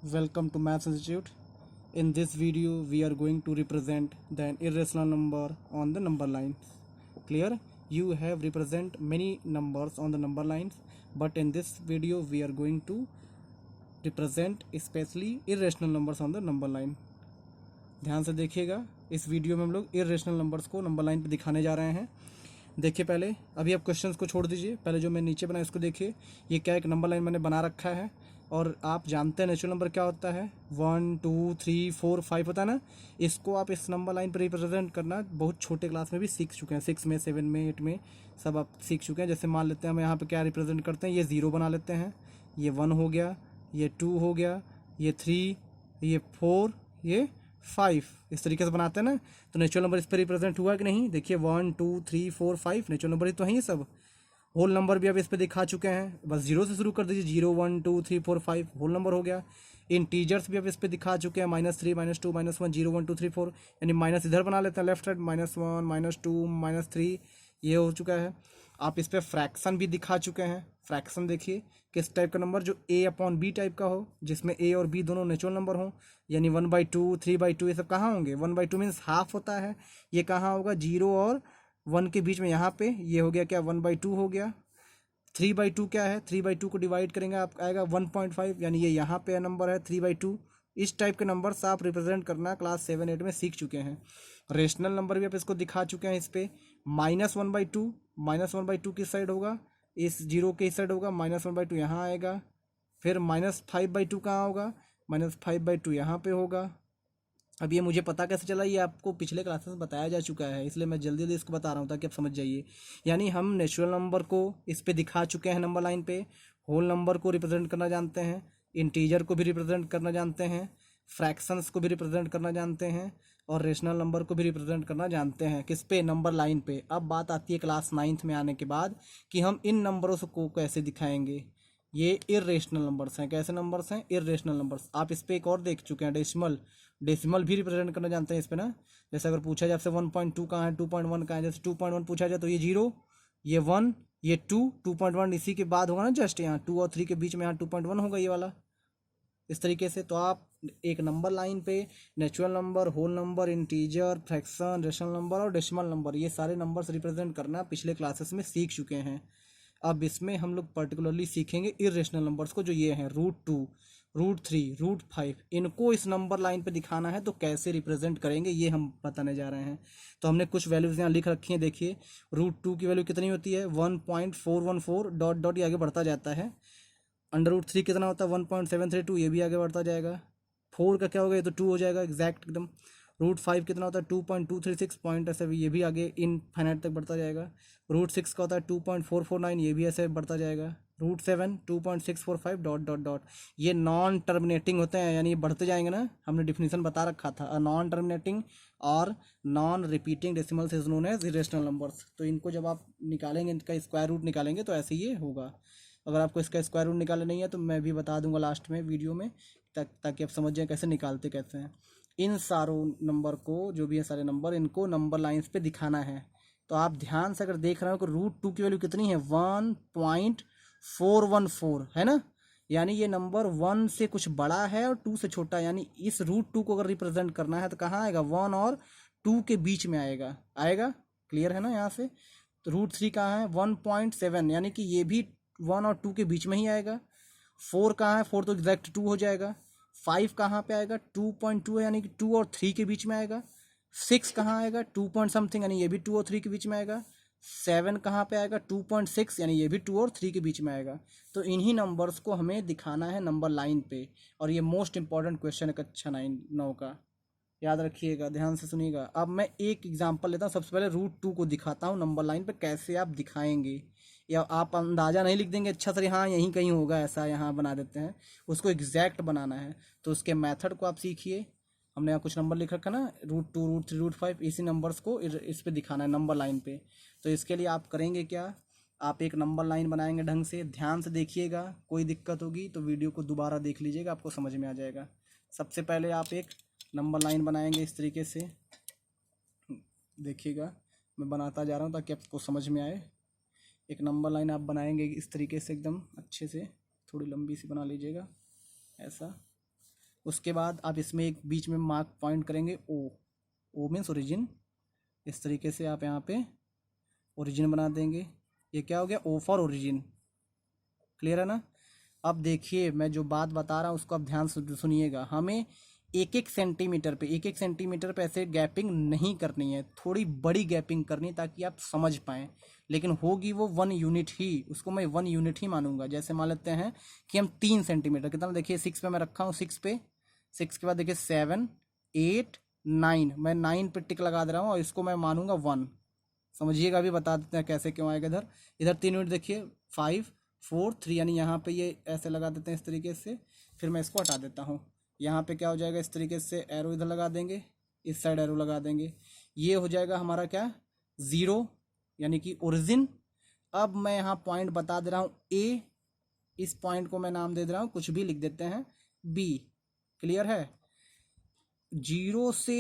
Welcome to Maths Institute. In this video, we are going to represent the irrational number on the number lines. Clear? You have represent many numbers on the number lines, but in this video, we are going to represent especially irrational numbers on the number line. ध्यान से देखिएगा, इस video में हम लोग irrational numbers को number line पे दिखाने जा रहे हैं. देखिए पहले, अभी आप क्वेश्चंस को छोड़ दीजिए, पहले जो मैं नीचे बनाया इसको देखिए. ये क्या एक नंबर लाइन मैंने बना रखा है और आप जानते हैं नेचुरल नंबर क्या होता है, 1 2 3 4 5 होता है ना. इसको आप इस नंबर लाइन पर रिप्रेजेंट करना बहुत छोटे क्लास में भी सीख चुके हैं, 6 में 7 में 8 में सब आप सीख चुके हैं. जैसे मान लेते हैं हम यहाँ पे क्या रिप्रेजेंट करते हैं, ये 0 बना लेते हैं, ये 1 हो गया, ये 2 हो गया, ये 3, ये 4, ये 5, इस तरीके से बनाते हैं ना. तो नेचुरल नंबर इस पर रिप्रेजेंट हुआ कि नहीं. देखिए 1 2 3 4 5 नेचुरल नंबर ही तो हैं ये सब. होल नंबर भी अब इस पे दिखा चुके हैं, बस 0 से शुरू कर दीजिए, 0 1 2 3 4 5 होल नंबर हो गया. इंटीजर्स भी अब इस पे दिखा चुके हैं, -3 -2 -1 0 1 2 3 4, यानी माइनस इधर बना लेते हैं लेफ्ट साइड, -1 -2 -3 ये हो चुका है. आप इस पर फ्रैक्शन भी दिखा चुके हैं. फ्रैक्शन देखिए किस टाइप का नंबर, जो a/b टाइप का हो, जिसमें a और b दोनों नेचुरल नंबर हों, यानी 1/2 3/2 ये सब कहाँ होंगे. 1/2 मीन्स हाफ होता है, ये कहाँ होगा 0 और 1 के बीच में, यहाँ पे ये हो गया क्या 1/2 हो गया. 3/2 क्या है, 3/2 को डिवाइड करेंगे आप आएगा 1.5, यानी ये यहाँ पे नंबर है 3/2. इस टाइप के नंबर आप रिप्रेजेंट करना क्लास 7 8 में सीख चुके हैं. रेशनल नंबर भी आप इसको दिखा चुके हैं. इस पे -1/2 किस साइड होगा, इस 0 के इस साइड होगा, -1/2 यहाँ आएगा. फिर -5/2 कहाँ होगा, -5/2 यहाँ पे होगा. अब ये मुझे पता कैसे चला, ये आपको पिछले क्लासेस में बताया जा चुका है, इसलिए मैं जल्दी जल्दी इसको बता रहा हूँ ताकि आप समझ जाइए. यानी हम नेचुरल नंबर को इस पे दिखा चुके हैं नंबर लाइन पे, होल नंबर को रिप्रेजेंट करना जानते हैं, इंटीजर को भी रिप्रेजेंट करना जानते हैं, फ्रैक्शंस को भी रिप्रेजेंट करना जानते हैं, और रेशनल नंबर को भी रिप्रेजेंट करना जानते हैं. किस पे, नंबर लाइन पे. अब बात आती है क्लास 9th में आने के बाद कि हम इन नंबरों को कैसे दिखाएंगे. ये इरेशनल नंबर्स हैं. कैसे नंबर्स हैं, इरेशनल नंबर्स. आप इस पे एक और देख चुके हैं, डेसिमल. डेसिमल भी रिप्रेजेंट करना जानते हैं इस पे ना. जैसे अगर पूछा जाए आपसे 1.2 कहाँ है, 2.1 कहाँ है, जैसे 2.1 पूछा जाए तो ये 0, ये 1, ये 2, 2.1 इसी के बाद होगा ना, जस्ट यहाँ 2 और 3 के बीच में यहाँ 2.1 होगा ये वाला. इस तरीके से तो आप एक नंबर लाइन पे natural number, whole number, integer, fraction, rational number और डेसिमल नंबर, ये सारे नंबर्स रिप्रेजेंट करना पिछले क्लासेस में सीख चुके हैं. अब इसमें हम लोग पर्टिकुलरली सीखेंगे इरेशनल नंबर्स को, जो ये हैं √2, √3, √5. इनको इस नंबर लाइन पे दिखाना है तो कैसे रिप्रेजेंट करेंगे ये हम बताने जा रहे हैं. तो हमने कुछ वैल्यूज यहाँ लिख रखी हैं. देखिए √2 की वैल्यू कितनी होती है, 1.414 डॉट डॉट, ये आगे बढ़ता जाता है. √3 कितना होता है, 1.732, ये भी आगे बढ़ता जाएगा. 4 का क्या होगा, ये तो 2 हो जाएगा एग्जैक्ट एकदम. √5 कितना होता है, 2.236 पॉइंट, ऐसे भी ये भी आगे इनफाइनाइट तक बढ़ता जाएगा. √6 का होता है 2.449, ये भी ऐसे बढ़ता जाएगा. √7 2.645 डॉट डॉट डॉट. ये नॉन टर्मिनेटिंग होते हैं, यानी ये बढ़ते जाएंगे ना. हमने डिफिनीशन बता रखा था, नॉन टर्मिनेटिंग और non repeating decimals is known as irrational numbers. तो इनको जब आप निकालेंगे, इनका स्क्वायर रूट निकालेंगे तो ऐसे ये होगा. अगर आपको इसका स्क्वायर रूट निकालना नहीं है तो मैं भी बता दूंगा लास्ट में वीडियो में, ताकि आप समझ जाएं कैसे निकालते कैसे हैं. इन सारों नंबर को, जो भी है सारे नंबर, इनको नंबर लाइंस पे दिखाना है. तो आप ध्यान से अगर देख रहे हो कि √2 की वैल्यू कितनी है, 1.414 है ना. यानी ये नंबर 1 से कुछ बड़ा है और 2 से छोटा है. यानी इस √2 को अगर रिप्रेजेंट करना है तो कहाँ आएगा, 1 और 2 के बीच में आएगा. क्लियर है ना यहाँ से. तो √3 कहाँ है, 1.7, यानी कि ये भी 1 और 2 के बीच में ही आएगा. 4 कहाँ है, 4 तो एग्जैक्ट 2 हो जाएगा. 5 कहाँ पे आएगा, 2.2 है, यानी कि 2 और 3 के बीच में आएगा. 6 कहाँ आएगा, 2 पॉइंट समथिंग, यानी ये भी 2 और 3 के बीच में आएगा. 7 कहाँ पे आएगा, 2.6, यानी ये भी 2 और 3 के बीच में आएगा. तो इन्हीं नंबर्स को हमें दिखाना है नंबर लाइन पे. और ये मोस्ट इंपॉर्टेंट क्वेश्चन है कक्षा 9 का, याद रखिएगा, ध्यान से सुनिएगा. अब मैं एक एग्जांपल लेता हूँ. सबसे पहले √2 को दिखाता हूँ नंबर लाइन पे, कैसे आप दिखाएंगे. या आप अंदाज़ा नहीं लिख देंगे अच्छा सर हाँ यहीं कहीं होगा ऐसा, यहाँ बना देते हैं. उसको एग्जैक्ट बनाना है तो उसके मेथड को आप सीखिए. हमने यहाँ कुछ नंबर लिख रखा ना, √2 √3 √5, इसी नंबर्स को इस पे दिखाना है नंबर लाइन पे. तो इसके लिए आप करेंगे क्या, आप एक नंबर लाइन बनाएंगे ढंग से. ध्यान से देखिएगा, कोई दिक्कत होगी तो वीडियो को दोबारा देख लीजिएगा, आपको समझ में आ जाएगा. सबसे पहले आप एक नंबर लाइन बनाएंगे इस तरीके से. देखिएगा मैं बनाता जा रहा हूँ ताकि आपको समझ में आए. एक नंबर लाइन आप बनाएंगे इस तरीके से एकदम अच्छे से, थोड़ी लंबी सी बना लीजिएगा ऐसा. उसके बाद आप इसमें एक बीच में मार्क पॉइंट करेंगे ओ, ओ मीन्स ओरिजिन। इस तरीके से आप यहाँ पे ओरिजिन बना देंगे। ये क्या हो गया, ओ फॉर ओरिजिन। क्लियर है ना। अब देखिए मैं जो बात बता रहा हूँ उसको आप ध्यान से सुनिएगा। हमें एक एक सेंटीमीटर पे ऐसे गैपिंग नहीं करनी है, थोड़ी बड़ी गैपिंग करनी है ताकि आप समझ पाएँ। लेकिन होगी वो 1 यूनिट ही, उसको मैं 1 यूनिट ही मानूंगा। जैसे मान लेते हैं कि हम 3 सेंटीमीटर, कितना देखिए 6 पे मैं रखा हूँ, 6 पे, 6 के बाद देखिए 7 8 9, मैं 9 पे टिक लगा दे रहा हूँ और इसको मैं मानूंगा 1। समझिएगा, अभी बता देते हैं कैसे क्यों आएगा। इधर इधर 3 यूनिट देखिए 5 4 3, यानी यहाँ पे ये ऐसे लगा देते हैं इस तरीके से। फिर मैं इसको हटा देता हूँ। यहाँ पे क्या हो जाएगा, इस तरीके से एरो इधर लगा देंगे, इस साइड एरो लगा देंगे। ये हो जाएगा हमारा क्या, 0, यानी कि ओरिजिन। अब मैं यहाँ पॉइंट बता दे रहा हूँ ए, इस पॉइंट को मैं नाम दे रहा हूँ, कुछ भी लिख देते हैं बी। क्लियर है। 0 से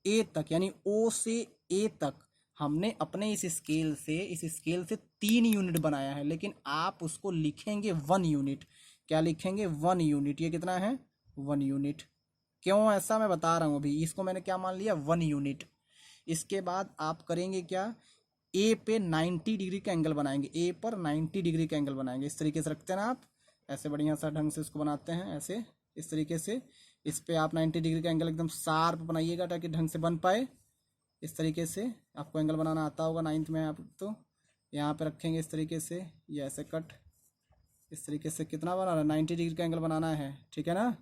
ए तक यानी ओ से ए तक हमने अपने इस स्केल से 3 यूनिट बनाया है, लेकिन आप उसको लिखेंगे 1 यूनिट। क्या लिखेंगे, 1 यूनिट। ये कितना है, 1 यूनिट। क्यों ऐसा मैं बता रहा हूँ अभी। इसको मैंने क्या मान लिया, 1 यूनिट। इसके बाद आप करेंगे क्या, ए पे 90 डिग्री का एंगल बनाएंगे, ए पर 90 डिग्री का एंगल बनाएंगे। इस तरीके से रखते हैं ना आप, ऐसे बढ़िया सा ढंग से इसको बनाते हैं, ऐसे इस तरीके से। इस पे आप 90 डिग्री का एंगल एकदम शार्प बनाइएगा ताकि ढंग से बन पाए। इस तरीके से आपको एंगल बनाना आता होगा 9th में आप तो। यहाँ पे रखेंगे इस तरीके से, ये ऐसे कट, इस तरीके से कितना बनाना है, 90 डिग्री का एंगल बनाना है, ठीक है ना।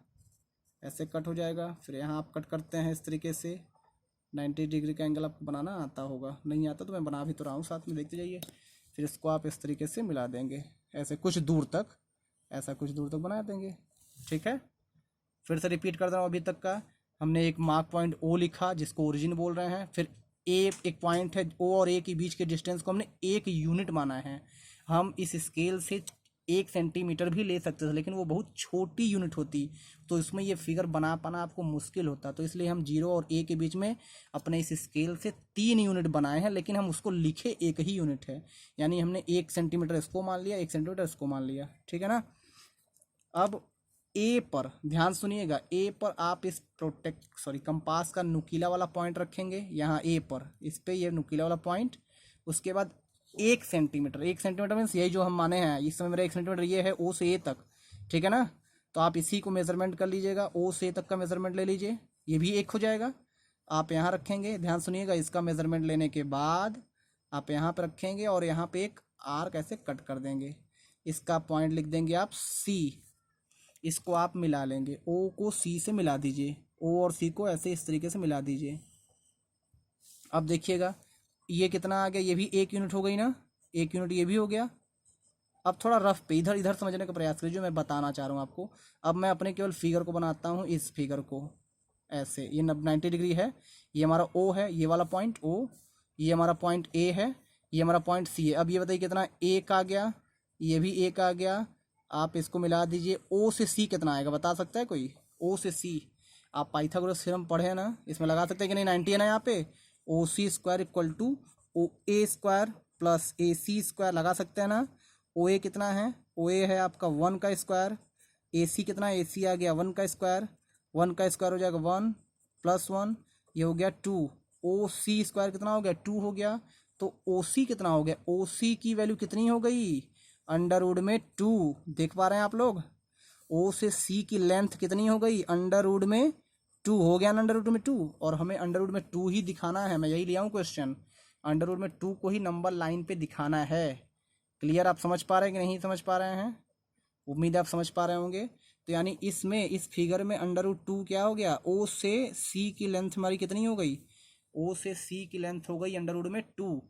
ऐसे कट हो जाएगा। फिर यहाँ आप कट करते हैं इस तरीके से, 90 डिग्री का एंगल आपको बनाना आता होगा, नहीं आता तो मैं बना भी तो रहा हूँ, साथ में देखते जाइए। फिर इसको आप इस तरीके से मिला देंगे, ऐसे कुछ दूर तक, ऐसा कुछ दूर तक बना देंगे, ठीक है। फिर से रिपीट कर रहा हूँ, अभी तक का हमने एक मार्क पॉइंट ओ लिखा जिसको ओरिजिन बोल रहे हैं। फिर ए एक पॉइंट है, ओ और ए के बीच के डिस्टेंस को हमने 1 यूनिट माना है। हम इस स्केल से 1 सेंटीमीटर भी ले सकते थे, लेकिन वो बहुत छोटी यूनिट होती, तो इसमें ये फिगर बना पाना आपको मुश्किल होता। तो इसलिए हम 0 और ए के बीच में अपने इस स्केल से 3 यूनिट बनाए हैं, लेकिन हम उसको लिखे 1 ही यूनिट है। यानी हमने 1 सेंटीमीटर इसको मान लिया, 1 सेंटीमीटर इसको मान लिया, ठीक है ना। अब ए पर ध्यान सुनिएगा, ए पर आप इस कंपास का नुकीला वाला पॉइंट रखेंगे यहाँ ए पर, इस पे ये नुकीला वाला पॉइंट। उसके बाद 1 सेंटीमीटर, 1 सेंटीमीटर मीन्स यही जो हम माने हैं, इस समय मेरा 1 सेंटीमीटर ये है ओ से ए तक, ठीक है ना। तो आप इसी को मेजरमेंट कर लीजिएगा, ओ से ए तक का मेजरमेंट ले लीजिए, ये भी 1 हो जाएगा। आप यहाँ रखेंगे, ध्यान सुनिएगा, इसका मेजरमेंट लेने के बाद आप यहाँ पर रखेंगे और यहाँ पे एक आर्क ऐसे कट कर देंगे। इसका पॉइंट लिख देंगे आप सी। इसको आप मिला लेंगे, ओ को सी से मिला दीजिए, ओ और सी को ऐसे इस तरीके से मिला दीजिए। अब देखिएगा ये कितना आ गया, ये भी 1 यूनिट हो गई ना, 1 यूनिट ये भी हो गया। अब थोड़ा रफ पे इधर इधर समझने का प्रयास करिए जो मैं बताना चाह रहा हूँ आपको। अब मैं अपने केवल फिगर को बनाता हूँ, इस फिगर को ऐसे, ये 90 डिग्री है, ये हमारा ओ है, ये वाला पॉइंट ओ, ये हमारा पॉइंट ए है, ये हमारा पॉइंट सी है। अब ये बताइए कितना, 1 आ गया, ये भी 1 आ गया। आप इसको मिला दीजिए, ओ से सी कितना आएगा बता सकता है कोई, ओ से सी। आप पाइथागोरस थ्योरम पढ़े ना, इसमें लगा सकते हैं कि नहीं, 90 है ना यहाँ पे। ओ सी स्क्वायर इक्वल टू ओ ए स्क्वायर प्लस ए सी स्क्वायर लगा सकते हैं ना। ओ ए कितना है, ओ ए है आपका 1 का स्क्वायर, ए सी कितना है, ए सी आ गया 1 का स्क्वायर, 1 का स्क्वायर हो जाएगा 1 प्लस 1, ये हो गया 2। ओ सी स्क्वायर कितना हो गया, 2 हो गया। तो ओ सी कितना हो गया, ओ सी की वैल्यू कितनी हो गई, अंडर रूट में 2। देख पा रहे हैं आप लोग, ओ से सी की लेंथ कितनी हो गई, अंडर रूट में 2 हो गया ना, अंडर रूट में 2। और हमें अंडर रूट में 2 ही दिखाना है, मैं यही लिया हूँ क्वेश्चन, अंडर रूट में 2 को ही नंबर लाइन पे दिखाना है। क्लियर, आप समझ पा रहे हैं कि नहीं समझ पा रहे हैं, उम्मीद है आप समझ पा रहे होंगे। तो यानी इसमें इस फिगर में अंडर रूट 2 क्या हो गया, ओ से सी की लेंथ हमारी कितनी हो गई, ओ से सी की लेंथ हो गई अंडर रूट में 2।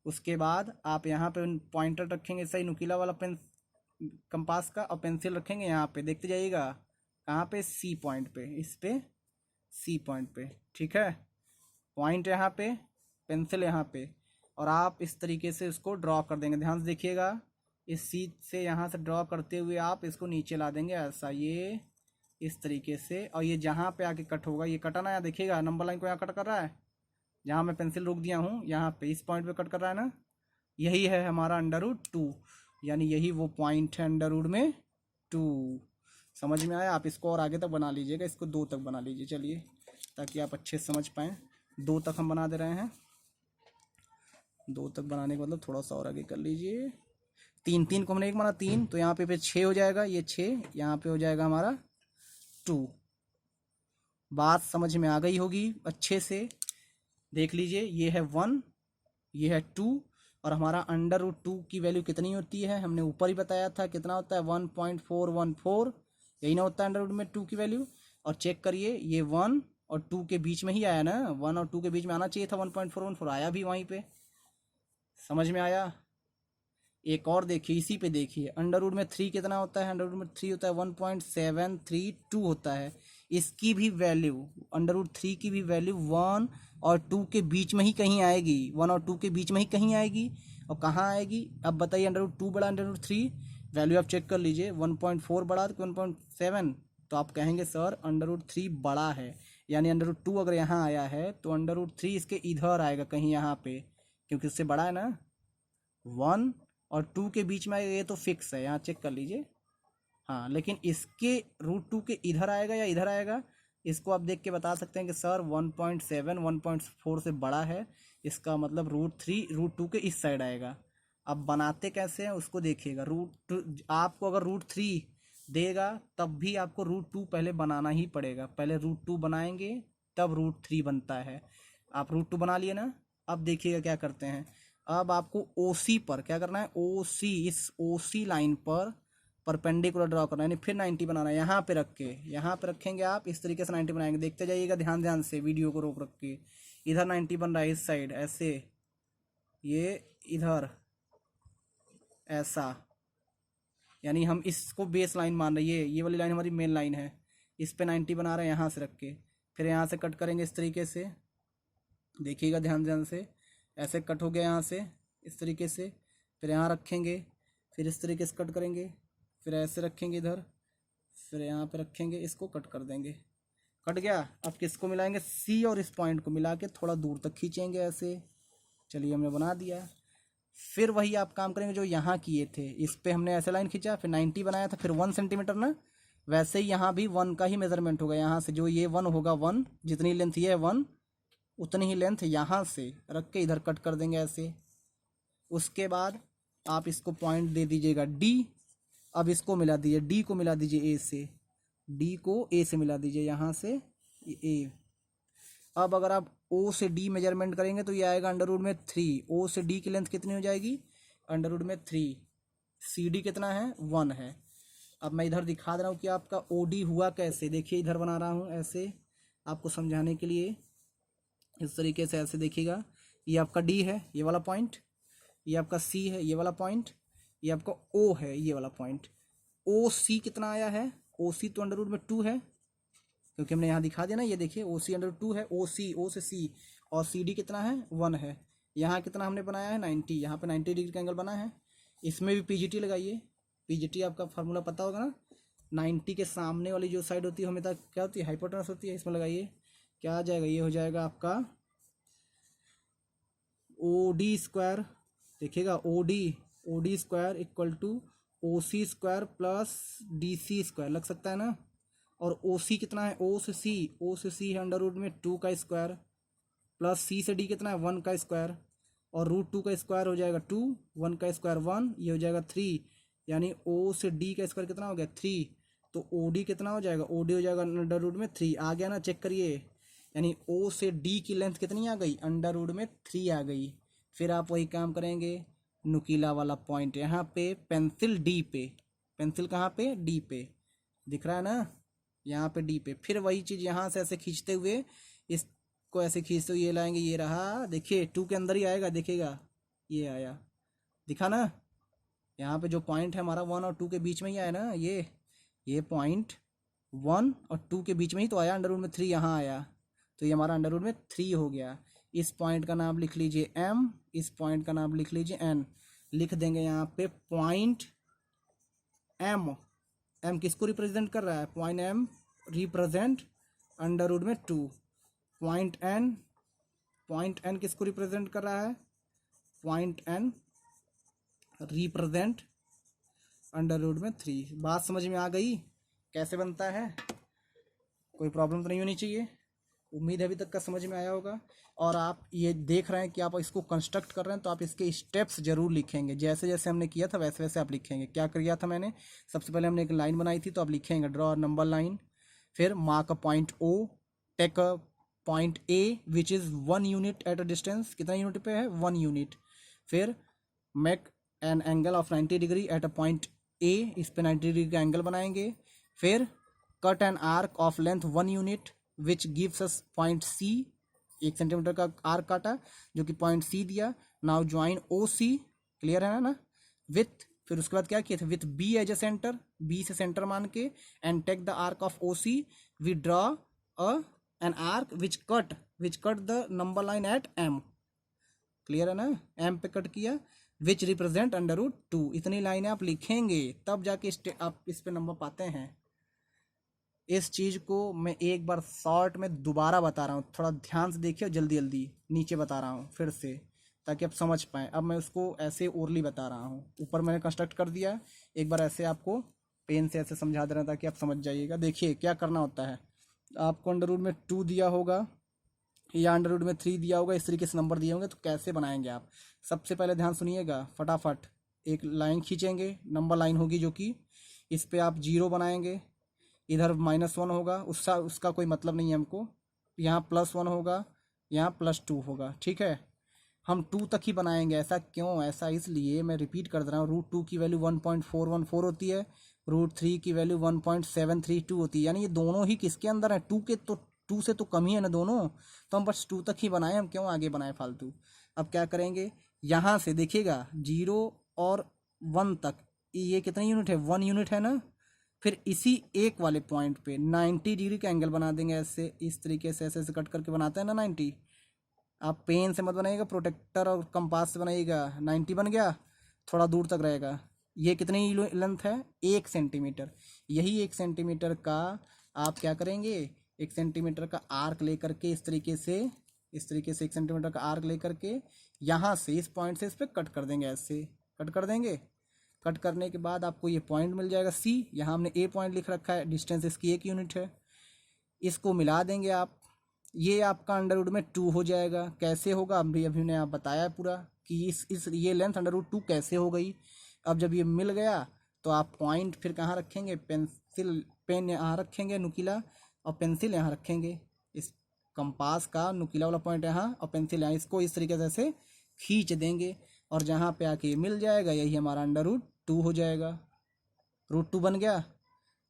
उसके बाद आप यहाँ पे पॉइंटर रखेंगे सही नुकीला वाला पेन कंपास का, और पेंसिल रखेंगे यहाँ पे, देखते जाइएगा कहाँ पे, सी पॉइंट पे, इस पे सी पॉइंट पे, ठीक है। पॉइंट यहाँ पे, पेंसिल यहाँ पे, और आप इस तरीके से इसको ड्रॉ कर देंगे। ध्यान से देखिएगा, इस सी से यहाँ से ड्रॉ करते हुए आप इसको नीचे ला देंगे ऐसा, ये इस तरीके से। और ये जहाँ पे आके कट होगा, ये कटा ना, यहाँ देखिएगा नंबर लाइन को यहाँ कट कर रहा है, जहाँ मैं पेंसिल रोक दिया हूँ यहाँ पे इस पॉइंट पे कट कर रहा है ना, यही है हमारा अंडर रूट 2, यानी यही वो पॉइंट है अंडर रूट में 2। समझ में आया? आप इसको और आगे तक बना लीजिएगा, इसको 2 तक बना लीजिए। चलिए, ताकि आप अच्छे से समझ पाएँ। 2 तक हम बना दे रहे हैं। 2 तक बनाने का मतलब थोड़ा सा और आगे कर लीजिए। 3 3 को हमने एक माना 3, तो यहाँ पे फिर 6 हो जाएगा, ये 6, यहाँ पे हो जाएगा हमारा 2। बात समझ में आ गई होगी अच्छे से। देख लीजिए, ये है 1, ये है 2, और हमारा √2 की वैल्यू कितनी होती है? हमने ऊपर ही बताया था कितना होता है, 1.414। यही ना होता है अंडर रूट में 2 की वैल्यू। और चेक करिए, ये 1 और 2 के बीच में ही आया ना, 1 और 2 के बीच में आना चाहिए था 1.414, आया भी वहीं पे। समझ में आया? एक और देखिए, इसी पे देखिए, अंडर रूट में 3 कितना होता है? अंडर रूट में 3 होता है 1.732 होता है। इसकी भी वैल्यू, अंडर रूट 3 की भी वैल्यू 1 और 2 के बीच में ही कहीं आएगी, 1 और 2 के बीच में ही कहीं आएगी। और कहाँ आएगी? अब बताइए, अंडर रूट 2 बड़ा अंडर रूट 3? वैल्यू आप चेक कर लीजिए, 1.4 बड़ा कि 1.7? तो आप कहेंगे सर अंडर रूट 3 बड़ा है, यानी अंडर रूट 2 अगर यहाँ आया है तो अंडर रूट 3 इसके इधर आएगा कहीं यहाँ पे, क्योंकि उससे बड़ा है ना। 1 और 2 के बीच में आएगा, ये तो फिक्स है, यहाँ चेक कर लीजिए। हाँ, लेकिन इसके √2 के इधर आएगा या इधर आएगा, इसको आप देख के बता सकते हैं कि सर 1.7 1.4 से बड़ा है, इसका मतलब √3 √2 के इस साइड आएगा। अब बनाते कैसे हैं उसको देखिएगा। आपको अगर √3 देगा तब भी आपको √2 पहले बनाना ही पड़ेगा। पहले √2 बनाएंगे तब √3 बनता है। आप √2 बना लिए ना। अब देखिएगा क्या करते हैं। अब आपको OC पर क्या करना है, OC, इस OC लाइन पर परपेंडिकुलर ड्रॉ करना है, यानी फिर 90 बनाना है। यहाँ पे रख के, यहाँ पे रखेंगे आप, इस तरीके से 90 बनाएंगे। देखते जाइएगा ध्यान ध्यान से, वीडियो को रोक रख के। इधर 90 बन रहा है इस साइड ऐसे, ये इधर ऐसा, यानी हम इसको बेस लाइन मान रहे हैं। ये वाली लाइन हमारी मेन लाइन है, इस पे 90 बना रहे हैं यहाँ से रख के। फिर यहाँ से कट करेंगे इस तरीके से, देखिएगा ध्यान ध्यान से। ऐसे कट हो गया यहाँ से इस तरीके से, फिर यहाँ रखेंगे, फिर इस तरीके से कट करेंगे, फिर ऐसे रखेंगे इधर, फिर यहाँ पे रखेंगे, इसको कट कर देंगे। कट गया। अब किसको मिलाएंगे, C और इस पॉइंट को मिला के थोड़ा दूर तक खींचेंगे ऐसे। चलिए, हमने बना दिया। फिर वही आप काम करेंगे जो यहाँ किए थे, इस पे हमने ऐसे लाइन खींचा, फिर 90 बनाया था, फिर 1 सेंटीमीटर ना, वैसे ही यहाँ भी 1 का ही मेजरमेंट होगा। यहाँ से जो ये 1 होगा, 1 जितनी लेंथ ये है 1, उतनी ही लेंथ यहाँ से रख के इधर कट कर देंगे ऐसे। उसके बाद आप इसको पॉइंट दे दीजिएगा D। अब इसको मिला दीजिए, D को मिला दीजिए A से, D को A से मिला दीजिए यहाँ से A। अब अगर आप O से D मेजरमेंट करेंगे तो ये आएगा अंडर रूट में 3। O से D की लेंथ कितनी हो जाएगी, अंडर रूट में 3। CD कितना है, 1 है। अब मैं इधर दिखा दे रहा हूँ कि आपका OD हुआ कैसे। देखिए, इधर बना रहा हूँ ऐसे आपको समझाने के लिए, इस तरीके से ऐसे देखिएगा। ये आपका D है, ये वाला पॉइंट, ये आपका C है, ये वाला पॉइंट, ये आपका O है, ये वाला पॉइंट। OC कितना आया है, OC तो अंडर रूट में 2 है, क्योंकि हमने यहाँ दिखा दिया ना। ये देखिए, OC अंडर 2 है, OC, O से C, और CD कितना है, 1 है। यहाँ कितना हमने बनाया है, 90, यहाँ पे 90 डिग्री का एंगल बना है। इसमें भी PGT लगाइए। PGT आपका फार्मूला पता होगा ना, 90 के सामने वाली जो साइड होती है हमेशा क्या होती है, हाइपोटेनस होती है। इसमें लगाइए, क्या आ जाएगा, ये हो जाएगा आपका OD स्क्वायर। देखिएगा, OD square equal to OC square plus DC square लग सकता है ना। और OC कितना है, O से C है अंडर रूट में 2 का स्क्वायर, प्लस C से D कितना है, 1 का स्क्वायर, और √2 का स्क्वायर हो जाएगा 2, 1 का स्क्वायर 1, ये हो जाएगा 3। यानी O से D का स्क्वायर कितना हो गया, 3। तो OD कितना हो जाएगा, OD हो जाएगा अंडर रूट में 3। आ गया ना, चेक करिए। यानी O से D की लेंथ कितनी आ गई, अंडर रूट में 3 आ गई। फिर आप वही काम करेंगे, नुकीला वाला पॉइंट यहाँ पे, पेंसिल D पे, पेंसिल कहाँ पे, D पे, दिख रहा है ना, यहाँ पे D पे। फिर वही चीज़ यहाँ से ऐसे खींचते हुए, इसको ऐसे खींचते हुए ये लाएंगे, ये रहा। देखिए 2 के अंदर ही आएगा, देखिएगा ये आया, दिखा ना। यहाँ पे जो पॉइंट है हमारा 1 और 2 के बीच में ही आया ना, ये पॉइंट 1 और 2 के बीच में ही तो आया, अंडर रूट में 3 यहाँ आया, तो ये हमारा अंडर रूट में 3 हो गया। इस पॉइंट का नाम लिख लीजिए M, इस पॉइंट का नाम लिख लीजिए N। लिख देंगे यहाँ पे पॉइंट M किसको रिप्रेजेंट कर रहा है, point M represent under root में 2। पॉइंट N किसको रिप्रेजेंट कर रहा है, point N represent under root में 3। बात समझ में आ गई। कैसे बनता है, कोई प्रॉब्लम तो नहीं होनी चाहिए। उम्मीद है अभी तक का समझ में आया होगा। और आप ये देख रहे हैं कि आप इसको कंस्ट्रक्ट कर रहे हैं, तो आप इसके स्टेप्स जरूर लिखेंगे, जैसे जैसे हमने किया था वैसे वैसे आप लिखेंगे। क्या किया था मैंने, सबसे पहले हमने एक लाइन बनाई थी, तो आप लिखेंगे ड्रॉ नंबर लाइन, फिर mark a point O, take a point A which is 1 unit at a distance, कितना यूनिट पे है 1 यूनिट, फिर make an angle of 90 degree at a point A, इस पे 90 डिग्री का एंगल बनाएंगे, फिर cut an arc of length 1 unit which gives us point C, 1 centimetre का आर्क काटा जो कि पॉइंट सी दिया। Now join O C, clear है ना, विथ, फिर उसके बाद क्या किया था, with B as a centre, B से सेंटर मान के, and take the arc of O C, we draw a an arc which cut the number line at M, clear है ना, एम पे कट किया, विच रिप्रेजेंट √2। इतनी लाइनें आप लिखेंगे तब जाके आप इस पे नंबर पाते हैं। इस चीज़ को मैं एक बार शॉर्ट में दोबारा बता रहा हूँ, थोड़ा ध्यान से देखिए, जल्दी जल्दी नीचे बता रहा हूँ फिर से, ताकि आप समझ पाएँ। अब मैं उसको ऐसे ओरली बता रहा हूँ, ऊपर मैंने कंस्ट्रक्ट कर दिया, एक बार ऐसे आपको पेन से ऐसे समझा दे रहा था ताकि आप समझ जाइएगा। देखिए क्या करना होता है, आपको √2 दिया होगा या √3 दिया होगा, इस तरीके से नंबर दिए होंगे, तो कैसे बनाएंगे आप। सबसे पहले ध्यान सुनिएगा, फटाफट एक लाइन खींचेंगे, नंबर लाइन होगी जो कि, इस पे आप 0 बनाएंगे, इधर -1 होगा, उसका उसका कोई मतलब नहीं है हमको, यहाँ +1 होगा, यहाँ +2 होगा, ठीक है। हम 2 तक ही बनाएंगे, ऐसा क्यों, ऐसा इसलिए, मैं रिपीट कर दे रहा हूँ, √2 की वैल्यू 1.414 होती है, √3 की वैल्यू 1.732 होती है, यानी ये दोनों ही किसके अंदर है, 2 के, तो 2 से तो कम ही है ना दोनों, तो हम बस 2 तक ही बनाए, हम क्यों आगे बनाए फालतू। अब क्या करेंगे, यहाँ से देखिएगा 0 और 1 तक, ये कितने यूनिट है, 1 यूनिट है ना, फिर इसी एक वाले पॉइंट पे 90 डिग्री का एंगल बना देंगे, ऐसे इस तरीके से ऐसे ऐसे कट करके बनाते हैं ना 90। आप पेन से मत बनाइएगा, प्रोटेक्टर और कंपास से बनाइएगा। 90 बन गया, थोड़ा दूर तक रहेगा, ये कितनी लेंथ है, 1 सेंटीमीटर। यही 1 सेंटीमीटर का आप क्या करेंगे, 1 सेंटीमीटर का आर्क लेकर के इस तरीके से, 1 सेंटीमीटर का आर्क लेकर के यहाँ से इस पॉइंट से इस पर कट कर देंगे, ऐसे कट कर देंगे। कट करने के बाद आपको ये पॉइंट मिल जाएगा सी, यहाँ हमने ए पॉइंट लिख रखा है, डिस्टेंस इसकी 1 यूनिट है, इसको मिला देंगे आप, ये आपका √2 हो जाएगा। कैसे होगा अभी अभी ने आप बताया पूरा कि इस ये लेंथ √2 कैसे हो गई। अब जब ये मिल गया तो आप पॉइंट फिर कहाँ रखेंगे, पेंसिल, पेन यहाँ रखेंगे नुकीला, और पेंसिल यहाँ रखेंगे, इस कंपास का नुकीला वाला पॉइंट यहाँ और पेंसिल यहाँ, इसको इस तरीके से खींच देंगे, और जहाँ पे आके मिल जाएगा यही हमारा √2 हो जाएगा। √2 बन गया।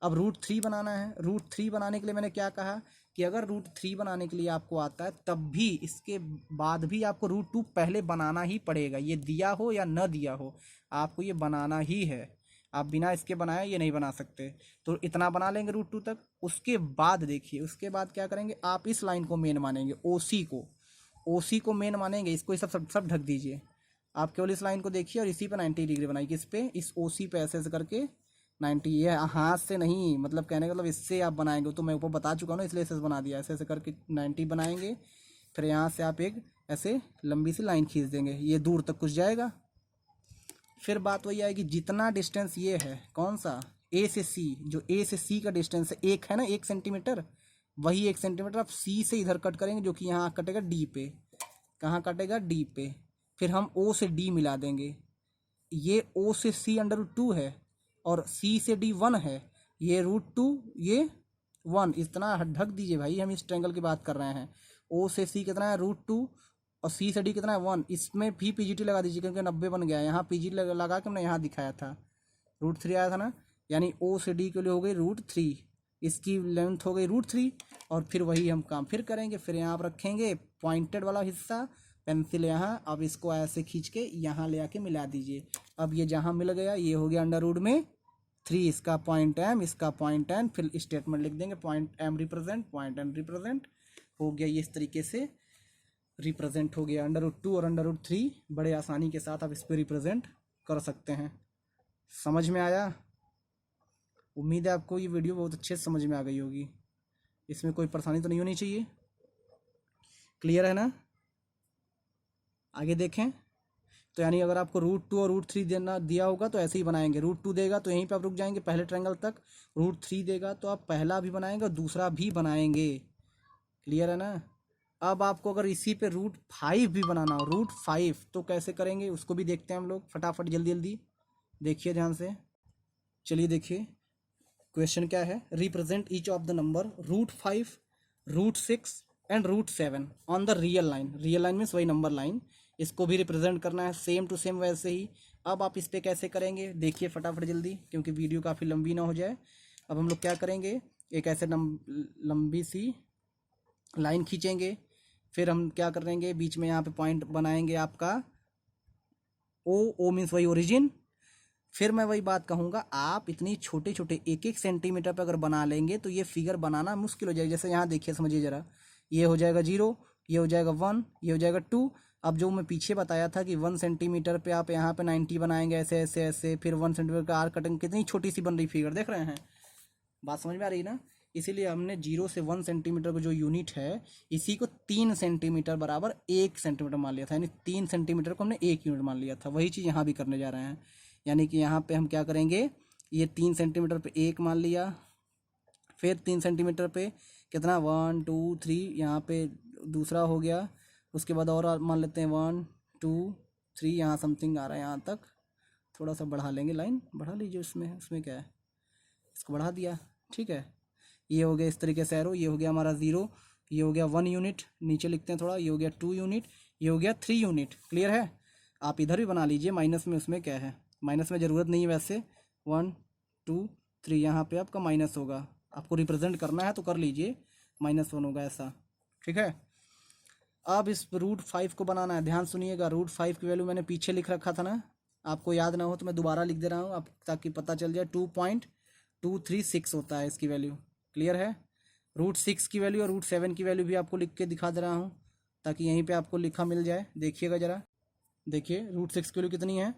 अब √3 बनाना है। √3 बनाने के लिए मैंने क्या कहा कि अगर √3 बनाने के लिए आपको आता है तब भी, इसके बाद भी आपको √2 पहले बनाना ही पड़ेगा, ये दिया हो या न दिया हो, आपको ये बनाना ही है। आप बिना इसके बनाए ये नहीं बना सकते। तो इतना बना लेंगे √2 तक। उसके बाद देखिए, उसके बाद क्या करेंगे, आप इस लाइन को मेन मानेंगे, OC को मेन मानेंगे, इसको सब ढक दीजिए। आप केवल इस लाइन को देखिए और इसी पे 90 डिग्री बनाइए, किस पे, इस OC पे ऐसे ऐसे करके 90, ये हाथ से नहीं, मतलब कहने का मतलब इससे आप बनाएंगे, तो मैं ऊपर बता चुका हूँ ना, इसलिए ऐसे बना दिया, ऐसे ऐसे करके 90 बनाएंगे। फिर यहाँ से आप एक ऐसे लंबी सी लाइन खींच देंगे, ये दूर तक कुछ जाएगा। फिर बात वही आएगी, जितना डिस्टेंस ये है, कौन सा, A से C, जो A से C का डिस्टेंस है, एक है ना 1 सेंटीमीटर, वही 1 सेंटीमीटर आप C से इधर कट करेंगे, जो कि यहाँ कटेगा D पे, कहाँ कटेगा, D पे। फिर हम O से D मिला देंगे, ये O से C √2 है और C से D 1 है, ये √2, ये 1, इतना ढक दीजिए भाई, हम इस ट्रायंगल की बात कर रहे हैं। O से C कितना है, √2, और C से D कितना है, 1, इसमें भी PGT लगा दीजिए क्योंकि 90 बन गया है, यहाँ PGT लगा के हमने यहाँ दिखाया था, √3 आया था ना, यानी O से D के लिए हो गई √3, इसकी लेंथ हो गई √3, और फिर वही हम काम फिर करेंगे। फिर यहाँ आप रखेंगे पॉइंटेड वाला हिस्सा, पेंसिल यहाँ, अब इसको ऐसे खींच के यहाँ ले आके मिला दीजिए। अब ये जहाँ मिल गया ये हो गया √3, इसका पॉइंट M, इसका पॉइंट N, फिर स्टेटमेंट लिख देंगे, point M represent, point N represent, हो गया ये इस तरीके से रिप्रेजेंट हो गया। √2 और √3 बड़े आसानी के साथ आप इस पर रिप्रेजेंट कर सकते हैं। समझ में आया? उम्मीद है आपको ये वीडियो बहुत अच्छे से समझ में आ गई होगी, इसमें कोई परेशानी तो नहीं होनी चाहिए। क्लियर है ना? आगे देखें तो यानी अगर आपको √2 और √3 देना दिया होगा तो ऐसे ही बनाएंगे। √2 देगा तो यहीं पे आप रुक जाएंगे पहले ट्रायंगल तक, √3 देगा तो आप पहला भी बनाएंगे और दूसरा भी बनाएंगे। क्लियर है ना। अब आपको अगर इसी पे √5 भी बनाना हो, √5 तो कैसे करेंगे उसको भी देखते हैं हम लोग फटाफट, जल्दी जल्दी देखिए ध्यान से। चलिए देखिए क्वेश्चन क्या है, represent each of the number √5, √6 and √7 on the real line. Real line means वही नंबर लाइन, इसको भी रिप्रेजेंट करना है सेम टू सेम वैसे ही। अब आप इस पे कैसे करेंगे देखिए फटाफट जल्दी, क्योंकि वीडियो काफ़ी लंबी ना हो जाए। अब हम लोग क्या करेंगे, एक ऐसे लंबी सी लाइन खींचेंगे, फिर हम क्या करेंगे बीच में यहाँ पे पॉइंट बनाएंगे आपका ओ मीन्स वही ओरिजिन। फिर मैं वही बात कहूँगा, आप इतनी छोटे छोटे 1-1 सेंटीमीटर पे अगर बना लेंगे तो ये फिगर बनाना मुश्किल हो जाएगा। जैसे यहाँ देखिए समझिए ज़रा, ये हो जाएगा 0, ये हो जाएगा 1, ये हो जाएगा 2। अब जो मैं पीछे बताया था कि 1 सेंटीमीटर पे आप यहाँ पे 90 बनाएंगे ऐसे ऐसे ऐसे, फिर 1 सेंटीमीटर का आर कटिंग, कितनी छोटी सी बन रही फिगर, देख रहे हैं। बात समझ में आ रही ना। इसीलिए हमने 0 से 1 सेंटीमीटर का जो यूनिट है इसी को 3 सेंटीमीटर बराबर 1 सेंटीमीटर मान लिया था, यानी 3 सेंटीमीटर को हमने 1 यूनिट मान लिया था। वही चीज़ यहाँ भी करने जा रहे हैं, यानी कि यहाँ पे हम क्या करेंगे, ये 3 सेंटीमीटर पे 1 मान लिया, फिर 3 सेंटीमीटर पे कितना 1 2 3 यहाँ पे दूसरा हो गया, उसके बाद और मान लेते हैं 1 2 3 यहाँ समथिंग आ रहा है यहाँ तक। थोड़ा सा बढ़ा लेंगे, लाइन बढ़ा लीजिए, उसमें क्या है, इसको बढ़ा दिया, ठीक है। ये हो गया इस तरीके से एरो, ये हो गया हमारा 0, ये हो गया 1 यूनिट, नीचे लिखते हैं थोड़ा, ये हो गया 2 यूनिट, ये हो गया 3 यूनिट। क्लियर है। आप इधर भी बना लीजिए माइनस में, उसमें क्या है, माइनस में ज़रूरत नहीं है वैसे। 1 2 3 यहाँ पे आपका माइनस होगा, आपको रिप्रेजेंट करना है तो कर लीजिए, -1 होगा ऐसा, ठीक है। अब इस √5 को बनाना है, ध्यान सुनिएगा। √5 की वैल्यू मैंने पीछे लिख रखा था ना, आपको याद ना हो तो मैं दोबारा लिख दे रहा हूँ, आप ताकि पता चल जाए। 2.236 होता है इसकी वैल्यू। क्लियर है। √6 की वैल्यू और √7 की वैल्यू भी आपको लिख के दिखा दे रहा हूँ ताकि यहीं पे आपको लिखा मिल जाए। देखिएगा ज़रा, देखिए √6 की वैल्यू कितनी है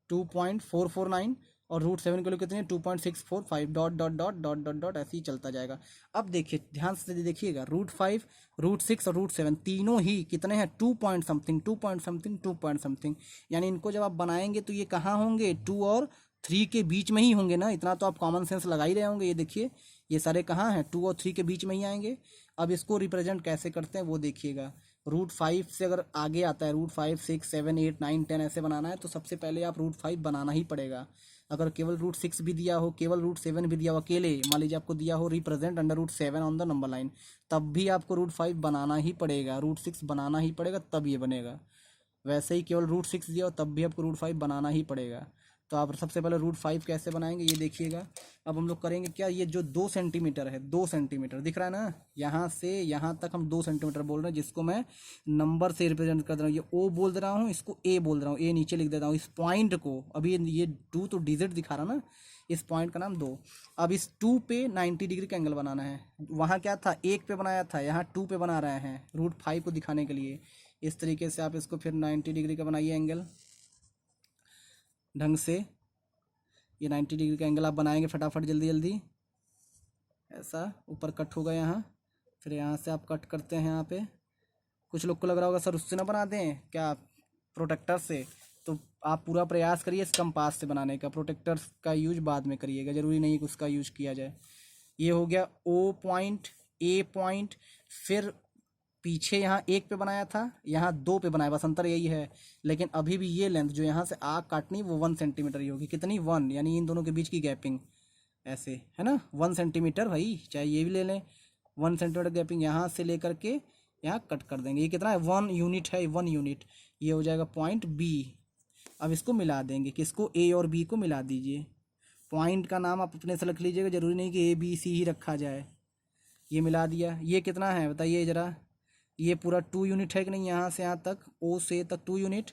2.449 और √7 की वैल्यू कितनी है 2.645, dot dot dot dot dot dot ऐसे ही चलता जाएगा। अब देखिए ध्यान से देखिएगा, √5, √6 और √7 तीनों ही कितने हैं 2 point something 2 point something 2 point something, यानी इनको जब आप बनाएंगे तो ये कहाँ होंगे 2 और 3 के बीच में ही होंगे ना। इतना तो आप कॉमन सेंस लगा ही रहे होंगे। ये देखिए ये सारे कहाँ हैं 2 और 3 के बीच में ही आएंगे। अब इसको रिप्रेजेंट कैसे करते हैं वो देखिएगा। √5 से अगर आगे आता है √5 6 7 8 9 10 ऐसे बनाना है तो सबसे पहले आप √5 बनाना ही पड़ेगा। अगर केवल √6 भी दिया हो, केवल √7 भी दिया हो, अकेले मान लीजिए आपको दिया हो represent under √7 on the number line, तब भी आपको √5 बनाना ही पड़ेगा, √6 बनाना ही पड़ेगा तब ये बनेगा। वैसे ही केवल √6 दिया हो तब भी आपको √5 बनाना ही पड़ेगा। तो आप सबसे पहले √5 कैसे बनाएंगे ये देखिएगा। अब हम लोग करेंगे क्या, ये जो 2 सेंटीमीटर है, 2 सेंटीमीटर दिख रहा है ना, यहाँ से यहाँ तक हम 2 सेंटीमीटर बोल रहे हैं, जिसको मैं नंबर से रिप्रेजेंट कर दे रहा हूँ। ये ओ बोल दे रहा हूँ, इसको ए बोल रहा हूँ, ए नीचे लिख देता हूँ। इस पॉइंट को अभी ये 2 तो डिजिट दिखा रहा ना, इस पॉइंट का नाम 2। अब इस 2 पे 90 डिग्री का एंगल बनाना है। वहाँ क्या था 1 पे बनाया था, यहाँ 2 पे बना रहे हैं √5 को दिखाने के लिए। इस तरीके से आप इसको फिर 90 डिग्री का बनाइए एंगल ढंग से। ये 90 डिग्री का एंगल आप बनाएंगे फटाफट जल्दी जल्दी, ऐसा ऊपर कट होगा यहाँ, फिर यहाँ से आप कट करते हैं यहाँ पे। कुछ लोग को लग रहा होगा सर उससे ना बना दें क्या, प्रोटेक्टर से, तो आप पूरा प्रयास करिए इस कंपास से बनाने का, प्रोटेक्टर का यूज बाद में करिएगा, ज़रूरी नहीं कि उसका यूज किया जाए। ये हो गया O पॉइंट, A पॉइंट, फिर पीछे यहाँ 1 पे बनाया था, यहाँ 2 पे बनाया, बस अंतर यही है। लेकिन अभी भी ये लेंथ जो यहाँ से आग काटनी वो 1 सेंटीमीटर ही होगी। कितनी 1, यानी इन दोनों के बीच की गैपिंग ऐसे है ना 1 सेंटीमीटर भाई, चाहे ये भी ले लें 1 सेंटीमीटर गैपिंग यहाँ से लेकर के यहाँ कट कर देंगे। ये कितना है 1 यूनिट है, 1 यूनिट। ये हो जाएगा पॉइंट B। अब इसको मिला देंगे, किसको A और B को मिला दीजिए। पॉइंट का नाम आप अपने से रख लीजिएगा, ज़रूरी नहीं कि ABC ही रखा जाए। ये मिला दिया, ये कितना है बताइए ज़रा, ये पूरा 2 यूनिट है कि नहीं, यहाँ से यहाँ तक O से तक 2 यूनिट,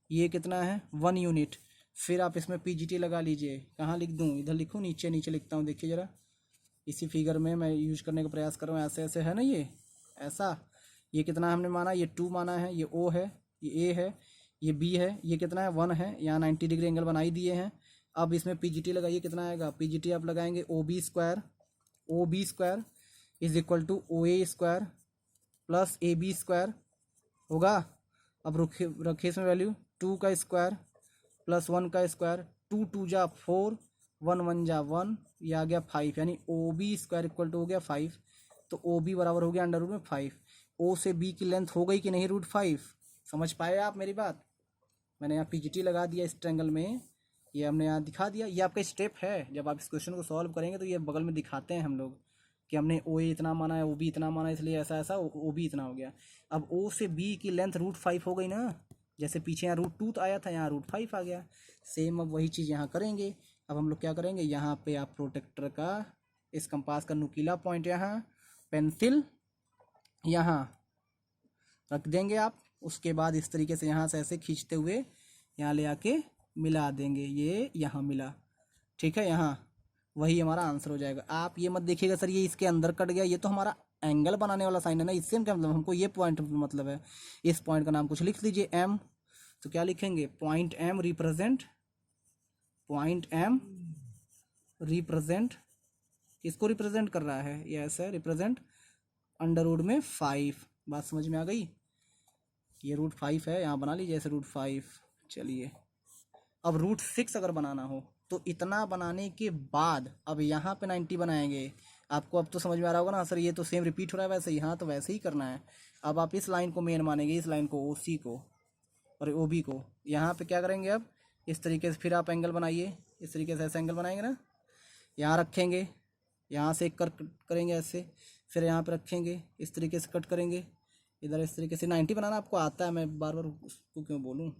ये कितना है 1 यूनिट। फिर आप इसमें PGT लगा लीजिए। कहाँ लिख दूँ, इधर लिखूँ, नीचे नीचे लिखता हूँ, देखिए ज़रा, इसी फिगर में मैं यूज करने का प्रयास कर रहा हूँ। ऐसे ऐसे है ना, ये ऐसा, ये कितना हमने माना, ये 2 माना है, ये O है, ये A है, ये B है, ये कितना है 1 है। यहाँ 90 डिग्री एंगल बना ही दिए हैं। अब इसमें PGT लगाइए, कितना आएगा, PGT आप लगाएंगे OB² is equal to OA² plus AB² होगा। अब रखिए इसमें वैल्यू, 2 का स्क्वायर प्लस 1 का स्क्वायर, 2 2 जा 4, 1 1 जा 1, ये आ गया 5, यानी O B square equal to हो गया 5। तो ओ बी बराबर हो गया अंडर रूट में 5। ओ से बी की लेंथ हो गई कि नहीं √5? समझ पाए आप मेरी बात? मैंने यहाँ पीजीटी लगा दिया इस ट्रायंगल में, ये हमने यहाँ दिखा दिया। ये आपका स्टेप है, जब आप इस क्वेश्चन को सॉल्व करेंगे तो ये बगल में दिखाते हैं हम लोग कि हमने ओ ए इतना माना है, ओ बी इतना माना है, इसलिए ऐसा ऐसा ओ बी इतना हो गया। अब ओ से बी की लेंथ √5 हो गई ना, जैसे पीछे यहाँ √2 आया था, यहाँ √5 आ गया। सेम अब वही चीज़ यहाँ करेंगे। अब हम लोग क्या करेंगे, यहाँ पे आप प्रोटेक्टर का इस कंपास का नुकीला पॉइंट यहाँ, पेंसिल यहाँ रख देंगे आप। उसके बाद इस तरीके से यहाँ से ऐसे खींचते हुए यहाँ ले आके मिला देंगे, ये यहाँ मिला, ठीक है। यहाँ वही हमारा आंसर हो जाएगा। आप ये मत देखिएगा सर ये इसके अंदर कट गया, ये तो हमारा एंगल बनाने वाला साइन है ना, इससे हम क्या मतलब, हमको ये पॉइंट मतलब है। इस पॉइंट का नाम कुछ लिख लीजिए एम। तो क्या लिखेंगे, पॉइंट एम रिप्रेजेंट किसको रिप्रेजेंट कर रहा है, ये ऐसा रिप्रेजेंट अंडर रूट में 5। बात समझ में आ गई? ये √5 है, यहाँ बना लीजिए ऐसे √5। चलिए अब √6 अगर बनाना हो तो इतना बनाने के बाद अब यहाँ पे 90 बनाएंगे। आपको अब तो समझ में आ रहा होगा ना सर, ये तो सेम रिपीट हो रहा है वैसे ही। हाँ, तो वैसे ही करना है। अब आप इस लाइन को मेन मानेंगे, इस लाइन को, ओ सी को और ओ बी को। यहाँ पे क्या करेंगे, अब इस तरीके से फिर आप एंगल बनाइए, इस तरीके से ऐसे एंगल बनाएंगे ना, यहाँ रखेंगे, यहाँ से एक करेंगे ऐसे, फिर यहाँ पे रखेंगे, इस तरीके से कट करेंगे इधर, इस तरीके से 90 बनाना आपको आता है, मैं बार बार उसको क्यों बोलूँ।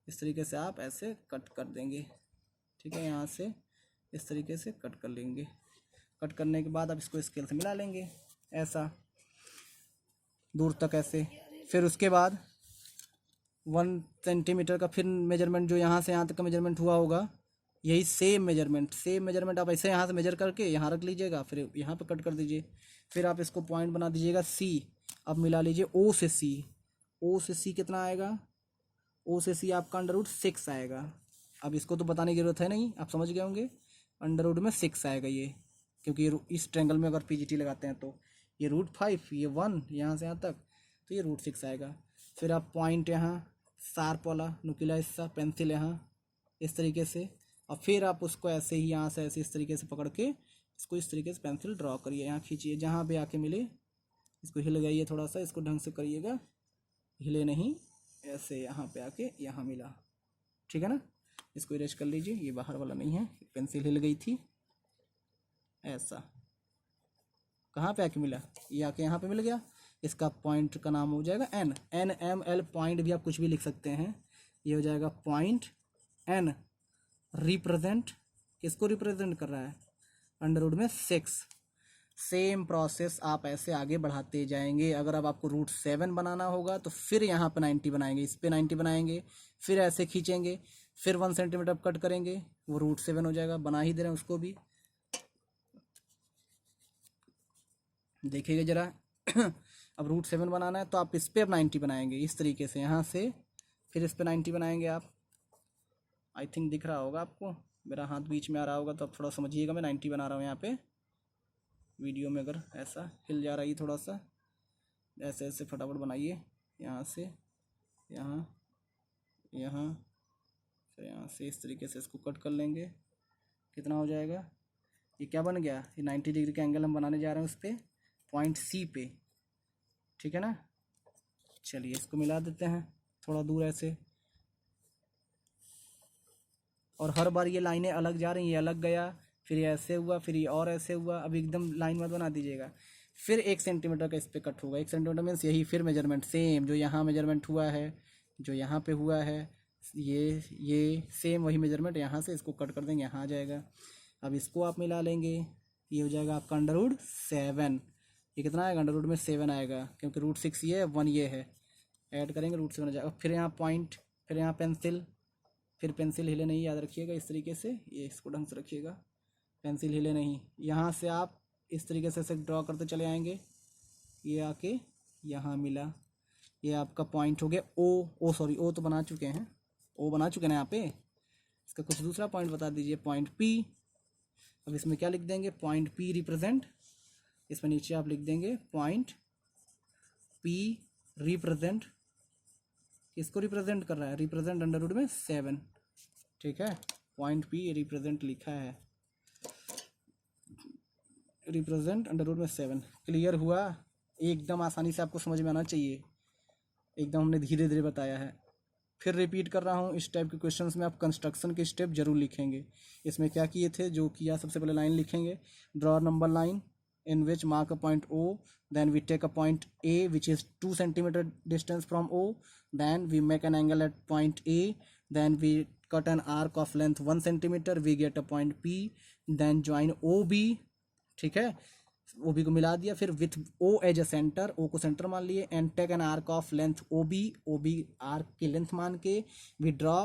इस तरीके से आप ऐसे कट कर देंगे, ठीक है। यहाँ से इस तरीके से कट कर लेंगे। कट करने के बाद आप इसको स्केल से मिला लेंगे ऐसा दूर तक ऐसे। फिर उसके बाद 1 सेंटीमीटर का फिर मेजरमेंट, जो यहाँ से यहाँ तक का मेजरमेंट हुआ होगा, यही सेम मेजरमेंट आप ऐसे यहाँ से मेजर करके यहाँ रख लीजिएगा, फिर यहाँ पे कट कर दीजिए। फिर आप इसको पॉइंट बना दीजिएगा सी। अब मिला लीजिए ओ से सी। ओ से सी कितना आएगा, ओ से सी आपका अंडर रूट 6 आएगा। अब इसको तो बताने की जरूरत है नहीं, आप समझ गए होंगे। अंडर रूट में 6 आएगा ये, क्योंकि ये इस ट्रायंगल में अगर पीजीटी लगाते हैं तो ये √5, ये 1 यहाँ से यहाँ तक, तो ये √6 आएगा। फिर आप पॉइंट यहाँ शार्प वाला नुकीला हिस्सा, पेंसिल यहाँ इस तरीके से, और फिर आप उसको ऐसे ही यहाँ से ऐसे इस तरीके से पकड़ के इसको इस तरीके से पेंसिल ड्रॉ करिए, यहाँ खींचिए, जहाँ पे आके मिले इसको हिलगाइए थोड़ा सा, इसको ढंग से करिएगा, हिले नहीं, ऐसे यहाँ पे आके यहाँ मिला, ठीक है ना। इसको इरेज कर लीजिए, ये बाहर वाला नहीं है, पेंसिल हिल गई थी ऐसा। कहाँ पे आके मिला, ये आके यहाँ पे मिल गया। इसका पॉइंट का नाम हो जाएगा एन, NML पॉइंट भी आप कुछ भी लिख सकते हैं। ये हो जाएगा पॉइंट एन, रिप्रेजेंट किसको रिप्रेजेंट कर रहा है, अंडर रूट में 6। सेम प्रोसेस आप ऐसे आगे बढ़ाते जाएंगे। अगर अब आपको √7 बनाना होगा तो फिर यहाँ पे 90 बनाएंगे, इस पे 90 बनाएंगे, फिर ऐसे खींचेंगे, फिर 1 सेंटीमीटर कट करेंगे, वो √7 हो जाएगा। बना ही दे रहे हैं उसको भी, देखिएगा जरा। अब √7 बनाना है तो आप इस पे अब 90 बनाएंगे इस तरीके से, यहाँ से फिर इस पे 90 बनाएंगे आप। आई थिंक दिख रहा होगा आपको, मेरा हाथ बीच में आ रहा होगा तो आप थोड़ा समझिएगा, मैं 90 बना रहा हूँ यहाँ पे वीडियो में। अगर ऐसा हिल जा रही थोड़ा सा, ऐसे ऐसे फटाफट बनाइए, यहाँ से यहाँ, यहाँ फिर यहाँ से इस तरीके से इसको कट कर लेंगे। कितना हो जाएगा, ये क्या बन गया, ये 90 डिग्री का एंगल हम बनाने जा रहे हैं उस पर, पॉइंट सी पे, ठीक है ना। चलिए इसको मिला देते हैं थोड़ा दूर ऐसे, और हर बार ये लाइनें अलग जा रही हैं, ये अलग गया, फिर ये ऐसे हुआ, फिर ये और ऐसे हुआ। अब एकदम लाइन मत बना दीजिएगा। फिर 1 सेंटीमीटर का इस पर कट होगा, 1 सेंटीमीटर मीन्स यही, फिर मेजरमेंट सेम जो यहाँ मेजरमेंट हुआ है, जो यहाँ पे हुआ है, ये सेम वही मेजरमेंट यहाँ से इसको कट कर देंगे, यहाँ आ जाएगा। अब इसको आप मिला लेंगे, ये हो जाएगा आपका अंडर रूट 7। ये कितना आएगा, अंडर रूट में 7 आएगा, क्योंकि √6 ये है, 1 ये है, ऐड करेंगे √7 हो जाएगा। फिर यहाँ पॉइंट, फिर यहाँ पेंसिल, फिर पेंसिल हिले नहीं, याद रखिएगा इस तरीके से, ये इसको ढंग से रखिएगा, पेंसिल हिले नहीं। यहाँ से आप इस तरीके से ड्रॉ करते चले आएंगे, ये आके यहाँ मिला, ये आपका पॉइंट हो गया ओ सॉरी, ओ तो बना चुके हैं, ओ बना चुके हैं यहाँ पे। इसका कुछ दूसरा पॉइंट बता दीजिए, पॉइंट पी। अब इसमें क्या लिख देंगे, पॉइंट पी रिप्रेजेंट, इसमें नीचे आप लिख देंगे पॉइंट पी रिप्रेजेंट किसको रिप्रेजेंट कर रहा है, रिप्रेजेंट अंडर रूट में 7, ठीक है। पॉइंट पी रिप्रेजेंट लिखा है, रिप्रेजेंट अंडर रूट में 7। क्लियर हुआ, एकदम आसानी से आपको समझ में आना चाहिए, एकदम हमने धीरे धीरे बताया है। फिर रिपीट कर रहा हूँ, इस टाइप के क्वेश्चंस में आप कंस्ट्रक्शन के स्टेप जरूर लिखेंगे। इसमें क्या किए थे, जो किया, सबसे पहले लाइन लिखेंगे, draw number line in which mark a point O, then we take a point A which is 2 centimeter distance from O, then we make an angle at point A, then we cut an arc of length 1 centimeter, we get a point P, then join OB, ठीक है, OB को मिला दिया, फिर with O as a center, O को centre मान लिए, and take an arc of length OB, OB arc की लेंथ मान के we draw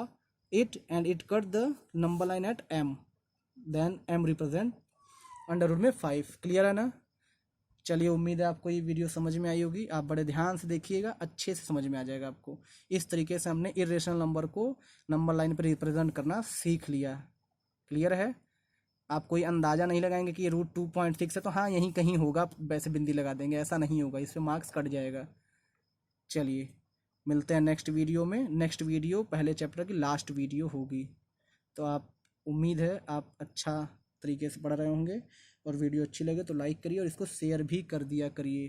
it and it cut the number line at M, then M represent under root में 5। Clear है ना। चलिए, उम्मीद है आपको ये वीडियो समझ में आई होगी। आप बड़े ध्यान से देखिएगा, अच्छे से समझ में आ जाएगा आपको। इस तरीके से हमने इरेशनल नंबर को नंबर लाइन पर रिप्रेजेंट करना सीख लिया। क्लियर है। आप कोई अंदाज़ा नहीं लगाएंगे कि ये रूट 2.6 है तो हाँ यहीं कहीं होगा, वैसे बिंदी लगा देंगे, ऐसा नहीं होगा, इससे मार्क्स कट जाएगा। चलिए, मिलते हैं नेक्स्ट वीडियो में। नेक्स्ट वीडियो पहले चैप्टर की लास्ट वीडियो होगी, तो आप, उम्मीद है आप अच्छा तरीके से पढ़ रहे होंगे, और वीडियो अच्छी लगे तो लाइक करिए और इसको शेयर भी कर दिया करिए।